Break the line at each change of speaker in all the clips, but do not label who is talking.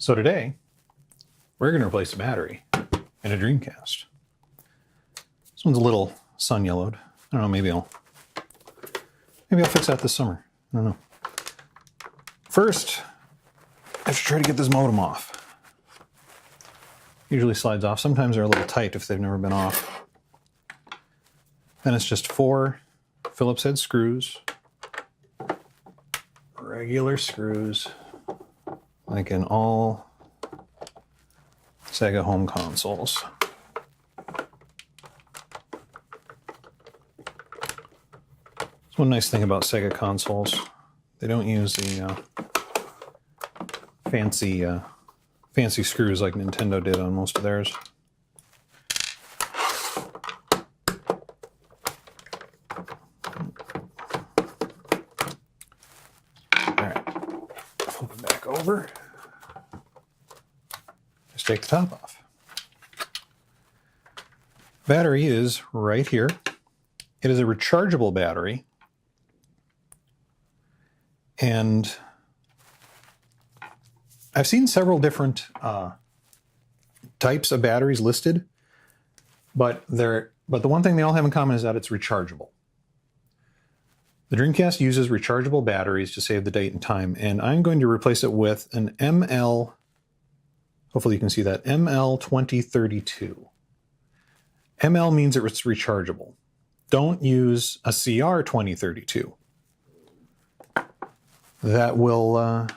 So today, we're going to replace the battery in a Dreamcast. This one's a little sun yellowed. I don't know, maybe I'll fix that this summer. I don't know. First, I have to try to get this modem off. Usually slides off. Sometimes they're a little tight if they've never been off. Then it's just 4 Phillips head screws. Regular screws. Like in all Sega home consoles. That's one nice thing about Sega consoles. They don't use the fancy screws like Nintendo did on most of theirs. Alright, flip it back over. Just take the top off. Battery is right here. It is a rechargeable battery. And I've seen several different types of batteries listed, but the one thing they all have in common is that it's rechargeable. The Dreamcast uses rechargeable batteries to save the date and time, and I'm going to replace it with an ML, hopefully you can see that, ML2032. ML means it's rechargeable. Don't use a CR2032. That will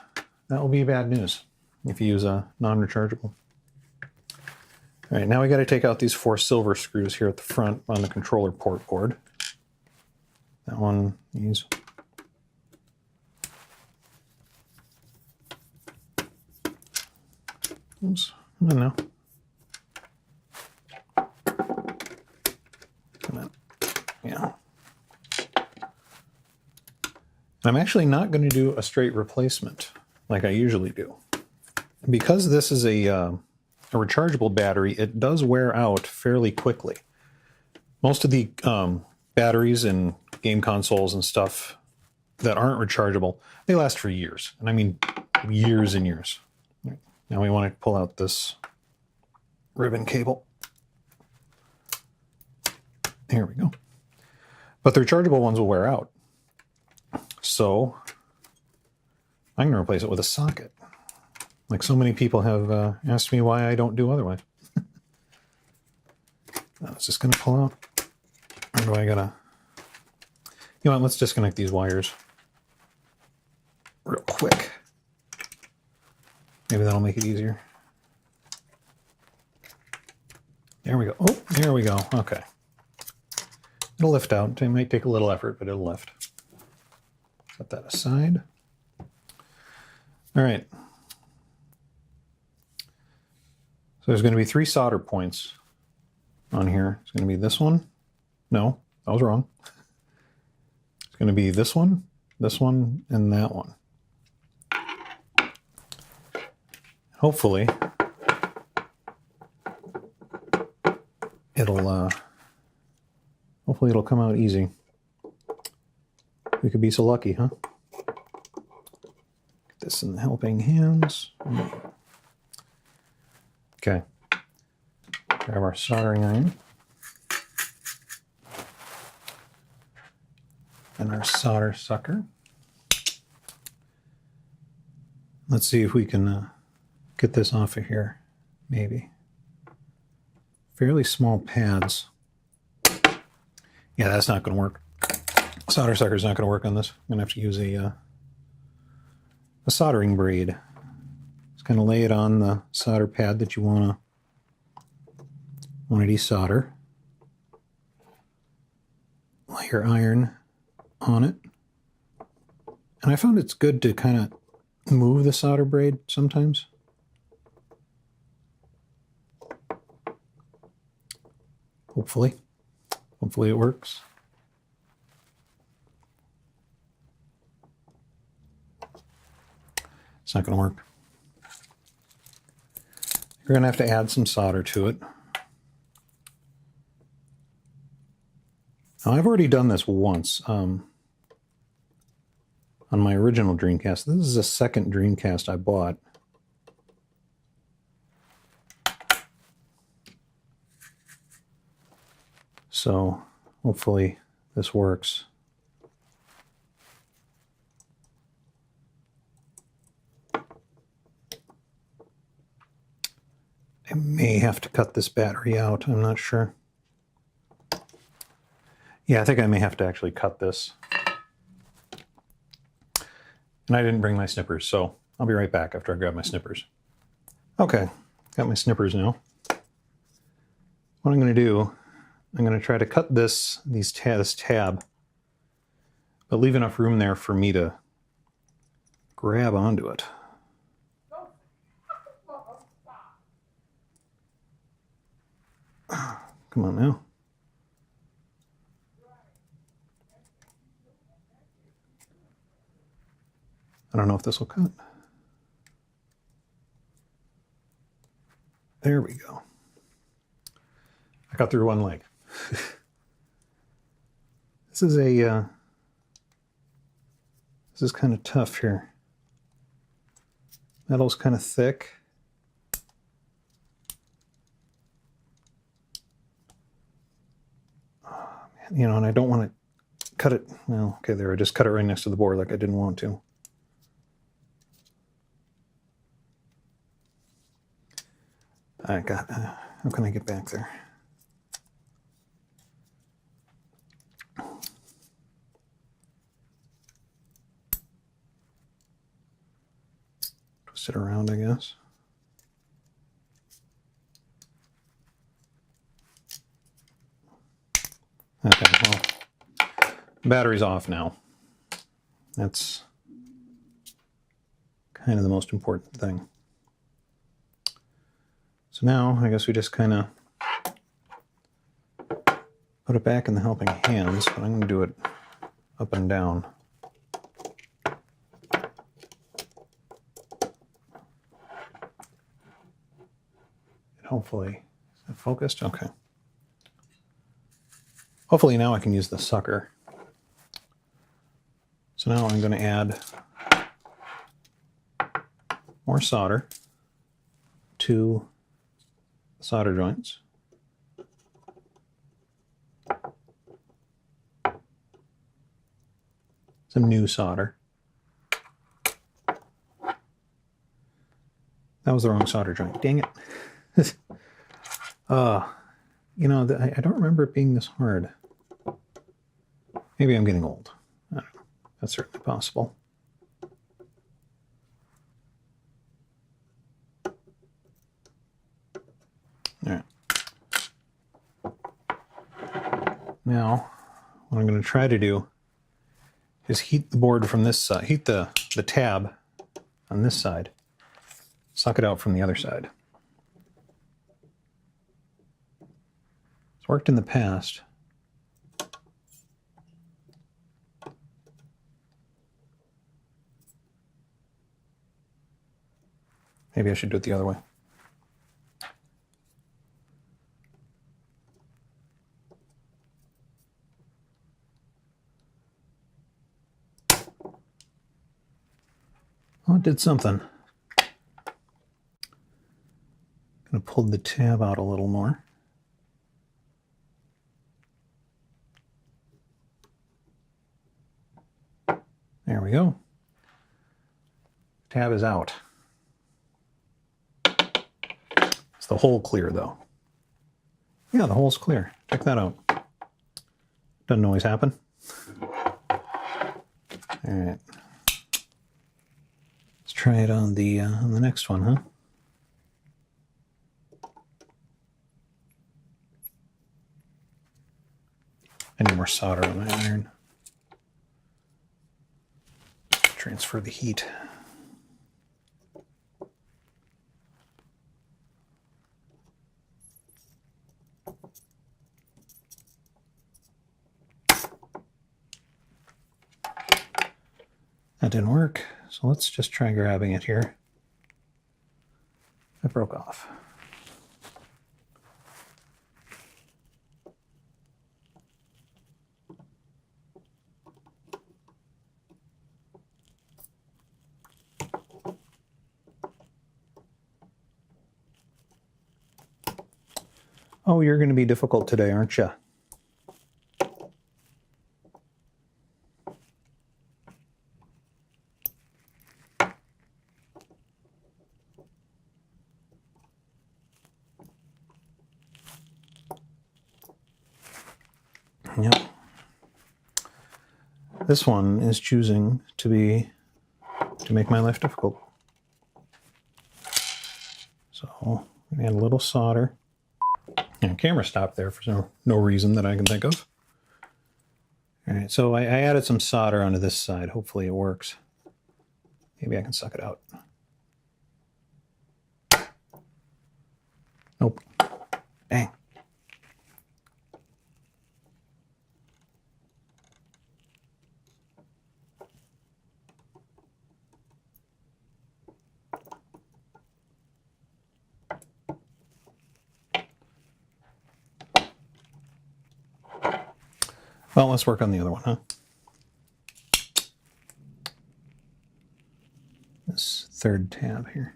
be bad news if you use a non-rechargeable. All right, now we got to take out these 4 silver screws here at the front on the controller port board. That one, these. Oops, I don't know. Come on, yeah. I'm actually not going to do a straight replacement like I usually do. Because this is a rechargeable battery, it does wear out fairly quickly. Most of the batteries in game consoles and stuff that aren't rechargeable, they last for years. And I mean years and years. Now we want to pull out this ribbon cable. Here we go. But the rechargeable ones will wear out. So I'm going to replace it with a socket. Like so many people have asked me why I don't do otherwise. I was just going to pull out. Or do I gotta... You know what, let's disconnect these wires real quick. Maybe that'll make it easier. There we go. Oh, there we go. Okay. It'll lift out. It might take a little effort, but it'll lift. Set that aside. All right. So there's going to be 3 solder points on here. It's going to be this one. No, I was wrong. It's going to be this one, and that one. Hopefully, it'll come out easy. We could be so lucky, huh? Get this in the helping hands. Okay. Grab our soldering iron. And our solder sucker. Let's see if we can get this off of here, maybe. Fairly small pads. Yeah, that's not going to work. Solder sucker's not going to work on this. I'm going to have to use a soldering braid. Just kind of lay it on the solder pad that you want to desolder. Lay your iron on it. And I found it's good to kind of move the solder braid sometimes. Hopefully it works. It's not going to work. You're going to have to add some solder to it. Now, I've already done this once on my original Dreamcast. This is the second Dreamcast I bought. So hopefully this works. I may have to cut this battery out. I'm not sure. Yeah, I think I may have to actually cut this. And I didn't bring my snippers, so I'll be right back after I grab my snippers. Okay, got my snippers now. What I'm going to do, I'm going to try to cut this tab, but leave enough room there for me to grab onto it. Come on now. I don't know if this will cut. There we go. I got through one leg. This is kind of tough here. Metal's kind of thick. You know, and I don't want to cut it. Well, okay, there, I just cut it right next to the board like I didn't want to. I got, how can I get back there? Twist it around, I guess. Okay, well, the battery's off now. That's kind of the most important thing. So now, I guess we just kind of put it back in the helping hands, but I'm going to do it up and down. Hopefully, is it focused? Okay. Hopefully now I can use the sucker. So now I'm going to add more solder to the solder joints. Some new solder. That was the wrong solder joint. Dang it. You know, I don't remember it being this hard. Maybe I'm getting old. I don't know. That's certainly possible. All right. Now, what I'm going to try to do is heat the board from this side, heat the tab on this side, suck it out from the other side. It's worked in the past. Maybe I should do it the other way. Oh, it did something. Gonna pull the tab out a little more. There we go. Tab is out. Is the hole clear though? Yeah, the hole's clear. Check that out. Doesn't always happen. All right. Let's try it on the next one, huh? I need more solder on my iron. Transfer the heat. That didn't work, so let's just try grabbing it here. It broke off. Oh, you're going to be difficult today, aren't you? Yep. This one is choosing to make my life difficult. So I'm gonna add a little solder. And camera stopped there for no reason that I can think of. All right, so I added some solder onto this side. Hopefully it works. Maybe I can suck it out. Nope. Dang. Well, let's work on the other one, huh? This third tab here.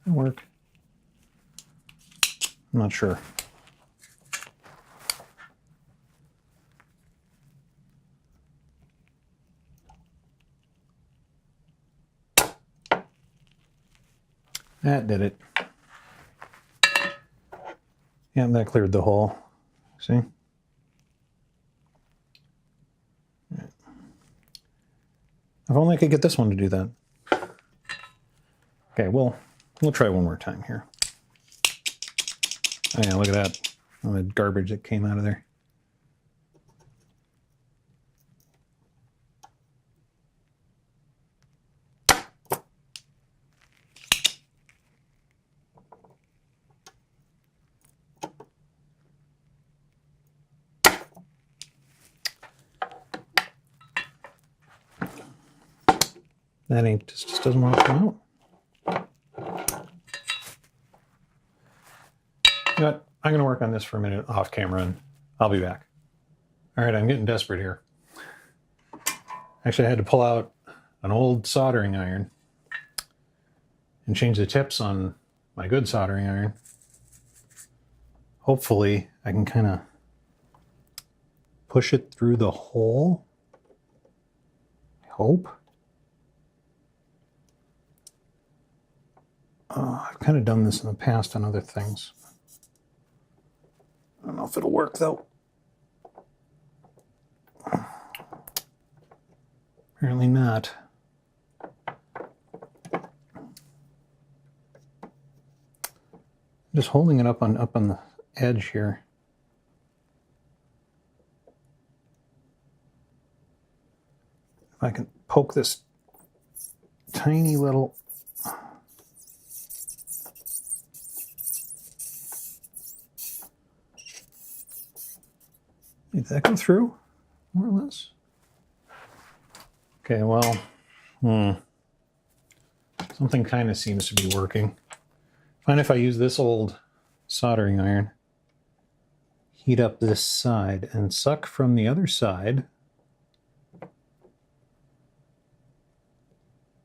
That work? I'm not sure. That did it. Yeah, that cleared the hole. See? Right. If only I could get this one to do that. Okay, we'll try one more time here. Oh yeah, look at that. All the garbage that came out of there. That ink just doesn't want to come out. You know what? I'm going to work on this for a minute off camera and I'll be back. All right, I'm getting desperate here. Actually, I had to pull out an old soldering iron and change the tips on my good soldering iron. Hopefully, I can kind of push it through the hole. I hope. I've kind of done this in the past on other things. I don't know if it'll work though. Apparently not. Just holding it up on the edge here. If I can poke this tiny little did that go through, more or less? Okay, well, something kind of seems to be working. Fine if I use this old soldering iron, heat up this side, and suck from the other side.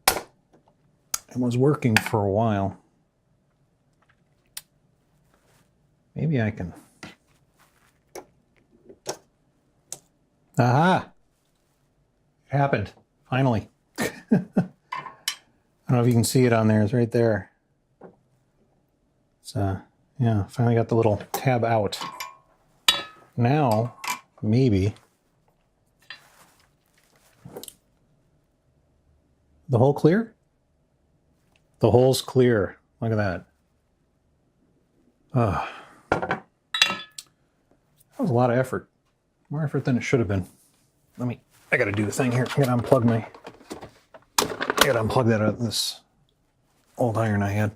It was working for a while. Maybe I can. Aha! It happened. Finally. I don't know if you can see it on there. It's right there. It's, yeah, finally got the little tab out. Now, maybe. The hole clear? The hole's clear. Look at that. That was a lot of effort. More effort than it should have been. I gotta do a thing here. I gotta unplug that out of this old iron I had.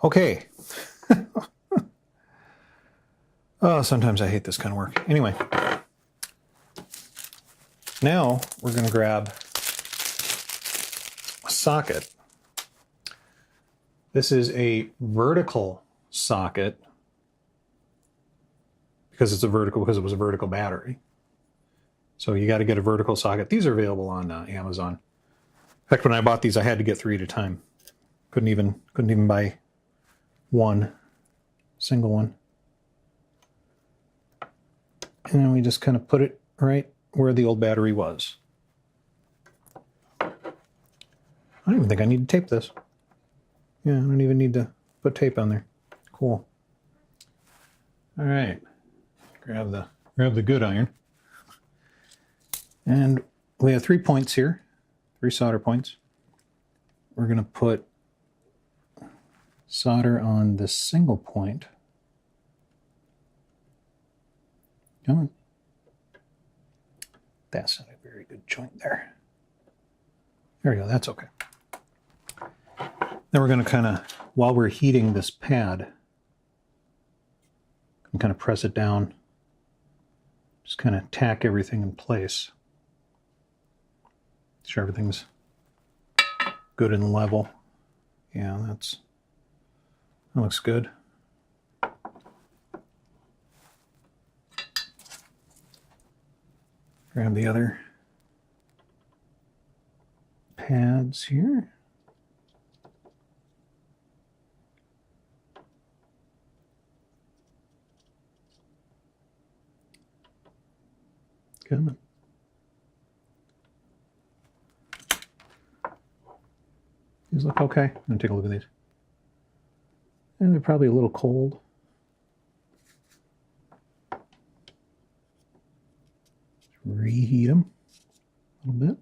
Okay. Oh, sometimes I hate this kind of work. Anyway. Now we're gonna grab a socket. This is a vertical socket. Because it was a vertical battery. So you got to get a vertical socket. These are available on Amazon. In fact, when I bought these, I had to get 3 at a time. Couldn't even buy one, single one. And then we just kind of put it right where the old battery was. I don't even think I need to tape this. Yeah, I don't even need to put tape on there. Cool. All right, grab the good iron. And we have 3 points here, 3 solder points. We're going to put solder on this single point. Come on. That's not a very good joint there. There we go, that's okay. Then we're going to kind of, while we're heating this pad, kind of press it down, just kind of tack everything in place. Make sure everything's good and level. Yeah, that looks good. Grab the other pads here. Good. These look okay. I'm going to take a look at these. And they're probably a little cold. Reheat them a little bit.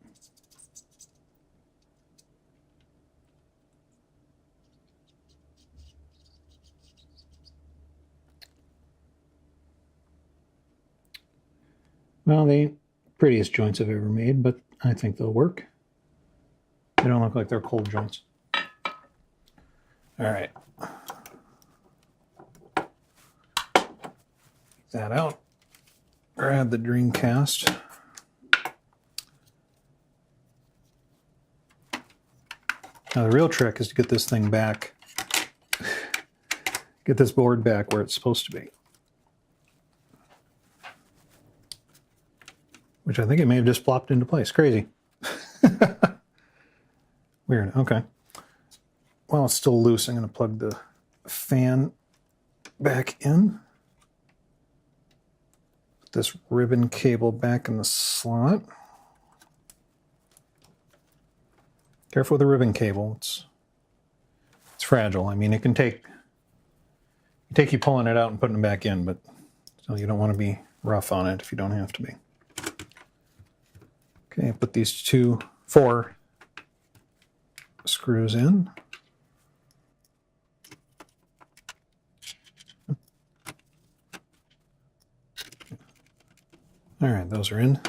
Well, they ain't prettiest joints I've ever made, but I think they'll work. They don't look like they're cold joints. All right. Take that out. Grab the Dreamcast. Now the real trick is to get this thing back, get this board back where it's supposed to be. Which I think it may have just plopped into place. Crazy. Weird, okay. While it's still loose, I'm going to plug the fan back in. Put this ribbon cable back in the slot. Careful with the ribbon cable. It's fragile. I mean, it can take you pulling it out and putting it back in, but so you don't want to be rough on it if you don't have to be. Okay, put these 4 screws in. All right, those are in.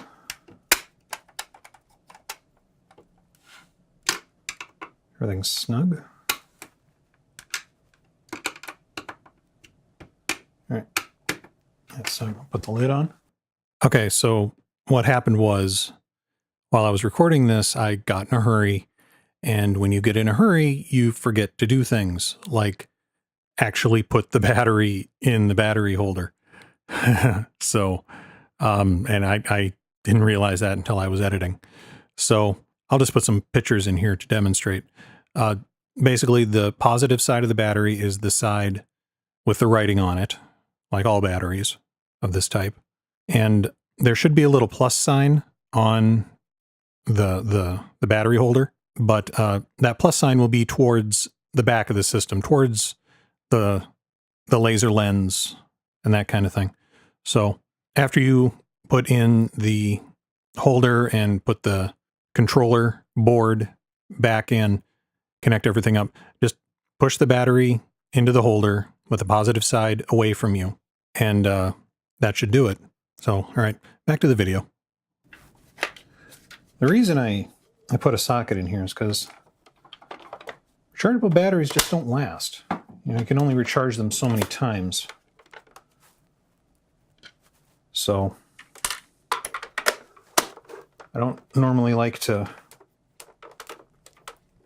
Everything's snug. All right, let's put the lid on. Okay, so what happened was, while I was recording this, I got in a hurry, and when you get in a hurry, you forget to do things, like actually put the battery in the battery holder. So, and I didn't realize that until I was editing. So I'll just put some pictures in here to demonstrate. Basically, the positive side of the battery is the side with the writing on it, like all batteries of this type. And there should be a little plus sign on the battery holder, but that plus sign will be towards the back of the system, towards the laser lens and that kind of thing. So after you put in the holder and put the controller board back in, connect everything up, just push the battery into the holder with the positive side away from you, and that should do it. So, all right, back to the video. The reason I put a socket in here is because rechargeable batteries just don't last. You know, you can only recharge them so many times. So I don't normally like to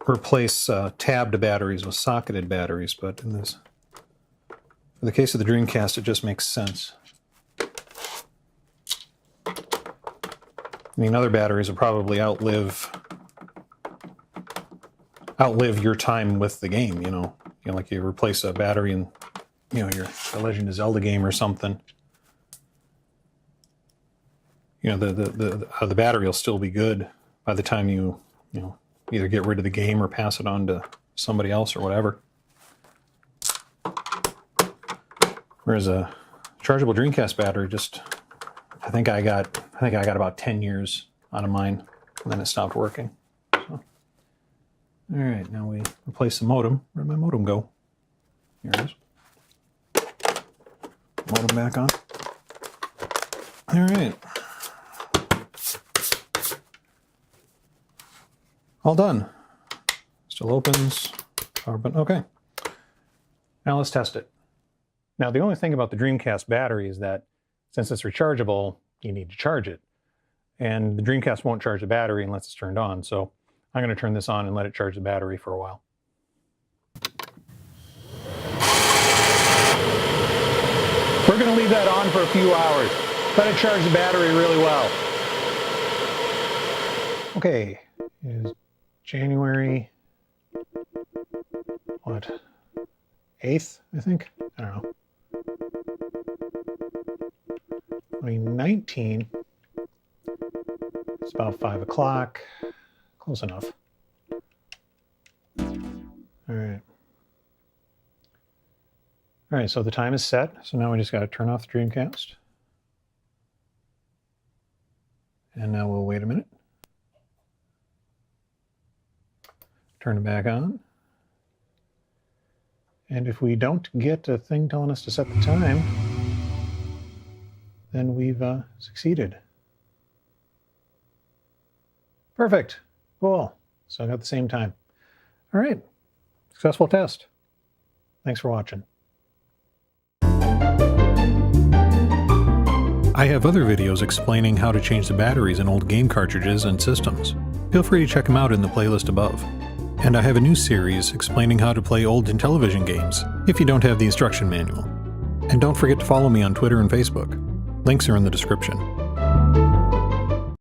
replace tabbed batteries with socketed batteries, but in this, for the case of the Dreamcast, it just makes sense. I mean, other batteries will probably outlive your time with the game, you know, like you replace a battery in, you know, the Legend of Zelda game or something. You know, the battery will still be good by the time you either get rid of the game or pass it on to somebody else or whatever. Whereas a chargeable Dreamcast battery, I think I got about 10 years out of mine, and then it stopped working. So. All right, now we replace the modem. Where'd my modem go? Here it is. Modem back on. All right. All done. Still opens. Power button. Okay. Now let's test it. Now the only thing about the Dreamcast battery is that since it's rechargeable, you need to charge it. And the Dreamcast won't charge the battery unless it's turned on. So I'm going to turn this on and let it charge the battery for a while. We're going to leave that on for a few hours. Let it charge the battery really well. Okay, it is January, what, 8th, I think? I don't know. 2019. It's about 5 o'clock. Close enough. All right. All right, so the time is set. So now we just got to turn off the Dreamcast. And now we'll wait a minute. Turn it back on. And if we don't get a thing telling us to set the time, then we've succeeded. Perfect. Cool. So I got the same time. All right. Successful test. Thanks for watching. I have other videos explaining how to change the batteries in old game cartridges and systems. Feel free to check them out in the playlist above. And I have a new series explaining how to play old Intellivision games if you don't have the instruction manual. And don't forget to follow me on Twitter and Facebook. Links are in the description.